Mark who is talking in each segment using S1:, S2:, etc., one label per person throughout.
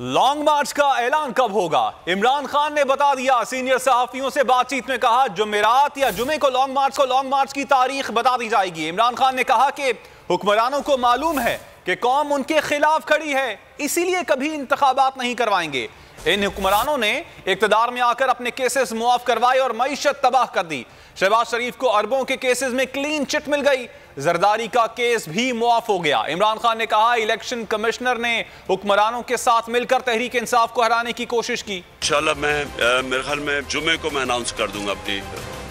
S1: Long march کا اعلان کب ہوگا؟ عمران خان نے بتا دیا۔ سینئر صحافیوں سے بات چیت میں کہا جمعرات یا جمعے کو لانگ مارچ کی تاریخ بتا دی جائے گی۔ عمران خان نے کہا کہ حکمرانوں کو معلوم ہے کہ قوم ان کے خلاف کھڑی ہے، اسی لیے کبھی انتخابات نہیں کروائیں گے۔ ان حکمرانوں نے اقتدار میں آ کر اپنے کیسز معاف کروائے اور معیشت تباہ کر دی۔ شہباز شریف کو اربوں کے کیسز میں کلین چٹ مل گئی، زرداری کا کیس بھی معاف ہو گیا۔ عمران خان نے کہا الیکشن کمشنر نے حکمرانوں کے ساتھ مل کر تحریک انصاف کو ہرانے کی کوشش کی۔
S2: انشاءاللہ میرے خیال میں جمعے کو میں اناؤنس کر دوں گا اپنی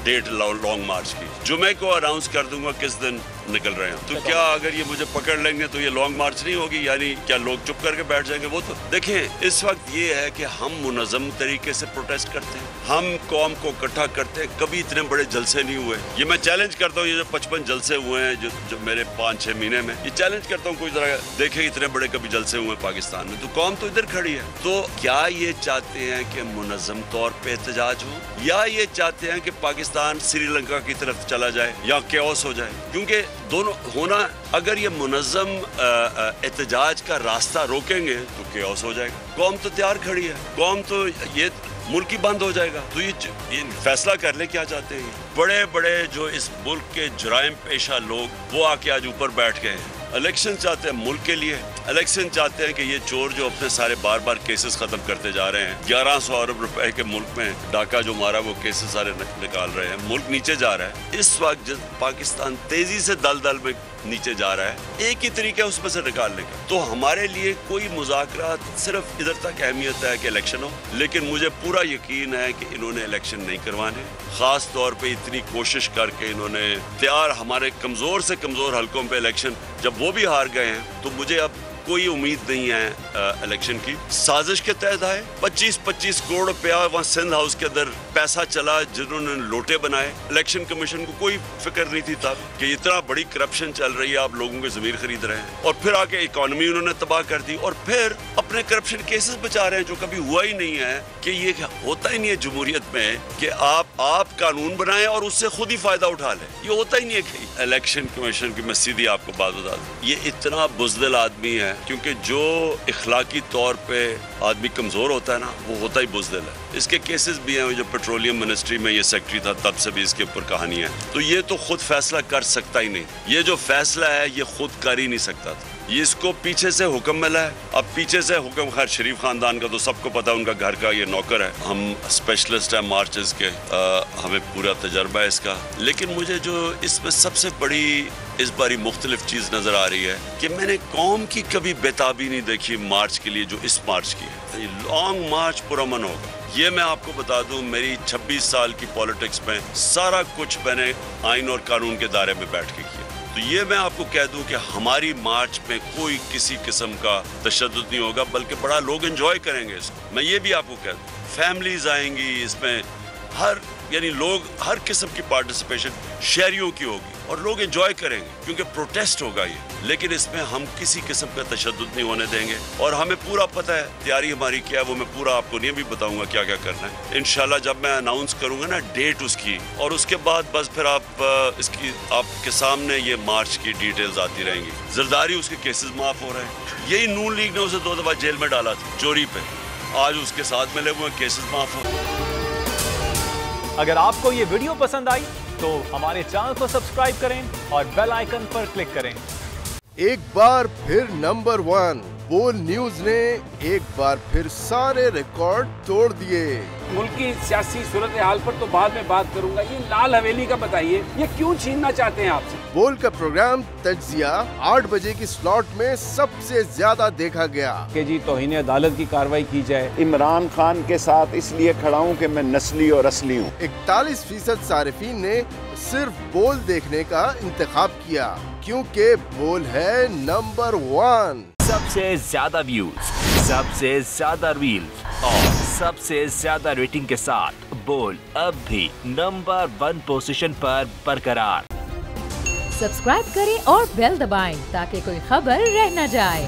S2: ڈیٹ لانگ مارچ کی۔ جمعے کو اناؤنس کر دوں گا کس دن نکل رہے ہیں۔ تو کیا اگر یہ مجھے پکڑ لیں گے تو یہ لانگ مارچ نہیں ہوگی؟ یعنی کیا لوگ چپ کر کے بیٹھ جائیں گے؟ وہ تو دیکھیں، اس وقت یہ ہے کہ ہم منظم طریقے سے پروٹیسٹ کرتے ہیں، ہم قوم کو اکٹھا کرتے ہیں۔ کبھی اتنے بڑے جلسے نہیں ہوئے۔ یہ میں چیلنج کرتا ہوں، یہ جو 55 جلسے ہوئے ہیں جو میرے 5-6 مہینے میں، یہ چیلنج کرتا ہوں کوئی ذرا دیکھے اتنے بڑے کبھی جلسے ہوئے پاکستان میں۔ تو قوم تو ادھر کھڑی ہے۔ تو کیا یہ چاہتے ہیں کہ منظم طور پہ احتجاج ہو، یا یہ چاہتے ہیں کہ پاکستان سری لنکا کی طرف چلا جائے یا کیوس ہو جائے؟ کیونکہ دونوں ہونا، اگر یہ منظم احتجاج کا راستہ روکیں گے تو کیوس ہو جائے گا۔ قوم تو تیار کھڑی ہے، قوم تو یہ ملک ہی بند ہو جائے گا۔ تو یہ فیصلہ کر لے کیا چاہتے ہیں۔ بڑے بڑے جو اس ملک کے جرائم پیشہ لوگ وہ آ کے آج اوپر بیٹھ گئے ہیں۔ الیکشن چاہتے ہیں ملک کے لیے، الیکشن چاہتے ہیں کہ یہ چور جو اپنے سارے بار بار کیسز ختم کرتے جا رہے ہیں، 1100 ارب روپے کے ملک میں ڈاکہ جو مارا وہ کیسز سارے نکال رہے ہیں، ملک نیچے جا رہا ہے۔ اس وقت جب پاکستان تیزی سے دلدل میں نیچے جا رہا ہے، ایک ہی طریقہ اس میں سے نکالنے کا۔ تو ہمارے لیے کوئی مذاکرات صرف ادھر تک اہمیت ہے کہ الیکشن ہو، لیکن مجھے پورا یقین ہے کہ انہوں نے الیکشن نہیں کروانے۔ خاص طور پہ اتنی کوشش کر کے انہوں نے تیار ہمارے کمزور سے کمزور حلقوں پہ الیکشن، جب وہ بھی ہار گئے ہیں تو مجھے اب کوئی امید نہیں ہے الیکشن کی۔ سازش کے تحت آئے 25 کروڑ روپیہ وہاں سندھ ہاؤس کے اندر پیسہ چلا، جنہوں نے لوٹے بنائے۔ الیکشن کمیشن کو کوئی فکر نہیں تھی تب کہ اتنا بڑی کرپشن چل رہی ہے، آپ لوگوں کے ضمیر خرید رہے ہیں، اور پھر آ کے اکانومی انہوں نے تباہ کر دی، اور پھر اپنے کرپشن کیسز بچا رہے ہیں جو کبھی ہوا ہی نہیں ہے۔ کہ یہ ہوتا ہی نہیں ہے جمہوریت میں کہ آپ قانون بنائیں اور اس سے خود ہی فائدہ اٹھا لیں، یہ ہوتا ہی نہیں ہے۔ کہ الیکشن کمیشن کی میں سیدھی آپ کو بات بتا دوں، یہ اتنا بزدل آدمی ہے، کیونکہ جو اخلاقی طور پہ آدمی کمزور ہوتا ہے نا، وہ ہوتا ہی بزدل ہے۔ اس کے کیسز بھی ہیں، جو پیٹرولیم منسٹری میں یہ سیکٹری تھا تب سے بھی اس کے اوپر کہانی ہے۔ تو یہ تو خود فیصلہ کر سکتا ہی نہیں، یہ جو فیصلہ ہے یہ خود کر ہی نہیں سکتا تھا، یہ اس کو پیچھے سے حکم ملا ہے۔ اب پیچھے سے حکم، خیر شریف خاندان کا تو سب کو پتا، ان کا گھر کا یہ نوکر ہے۔ ہم اسپیشلسٹ ہیں مارچز کے، ہمیں پورا تجربہ ہے اس کا۔ لیکن مجھے جو اس میں سب سے بڑی اس باری مختلف چیز نظر آ رہی ہے کہ میں نے قوم کی کبھی بیتابی نہیں دیکھی مارچ کے لیے جو اس مارچ کی ہے۔ لانگ مارچ پرامن ہوگا، یہ میں آپ کو بتا دوں۔ میری 26 سال کی پالیٹکس میں سارا کچھ میں نے آئین اور قانون کے دائرے میں بیٹھ کے کیا۔ تو یہ میں آپ کو کہہ دوں کہ ہماری مارچ میں کوئی کسی قسم کا تشدد نہیں ہوگا، بلکہ بڑا لوگ انجوائے کریں گے اس کو۔ میں یہ بھی آپ کو کہہ دوں، فیملیز آئیں گی اس میں، یعنی لوگ ہر قسم کی پارٹیسپیشن شہریوں کی ہوگی اور لوگ انجوائے کریں گے، کیونکہ پروٹیسٹ ہوگا یہ۔ لیکن اس میں ہم کسی قسم کا تشدد نہیں ہونے دیں گے، اور ہمیں پورا پتہ ہے تیاری ہماری کیا ہے، وہ میں پورا آپ کو نہیں بھی بتاؤں گا کیا کیا کرنا ہے۔ انشاءاللہ جب میں اناؤنس کروں گا نا ڈیٹ اس کی، اور اس کے بعد بس پھر آپ کے سامنے یہ مارچ کی ڈیٹیلز آتی رہیں گی۔ زرداری اس کے کیسز معاف ہو رہے ہیں، یہی نون لیگ نے اسے 2 دفعہ جیل میں ڈالا تھا چوری پہ، آج اس کے ساتھ ملے ہوئے کیسز معاف ہو رہے ہیں۔
S1: اگر آپ کو یہ ویڈیو پسند آئی تو ہمارے چینل کو سبسکرائب کریں اور بیل آئیکن پر کلک کریں۔
S3: ایک بار پھر نمبر 1 بول نیوز نے ایک بار پھر سارے ریکارڈ توڑ دیے۔
S4: ملک کی سیاسی صورتحال پر تو بعد میں بات کروں گا، یہ لال حویلی کا بتائیے، یہ کیوں چھیننا چاہتے ہیں آپ سے؟
S3: بول کا پروگرام تجزیہ 8 بجے کی سلاٹ میں سب سے زیادہ دیکھا گیا
S4: کہ جی توہین عدالت کی کارروائی کی جائے۔
S5: عمران خان کے ساتھ اس لیے کھڑا ہوں کہ میں نسلی اور اصلی ہوں۔
S3: 41% صارفین نے صرف بول دیکھنے کا انتخاب کیا، کیونکہ بول ہے نمبر 1۔
S6: سب سے زیادہ ویوز، سب سے زیادہ ریلز اور سب سے زیادہ ریٹنگ کے ساتھ بول اب بھی نمبر 1 پوزیشن پر برقرار۔
S7: سبسکرائب کریں اور بیل دبائیں تاکہ کوئی خبر رہ نہ جائے۔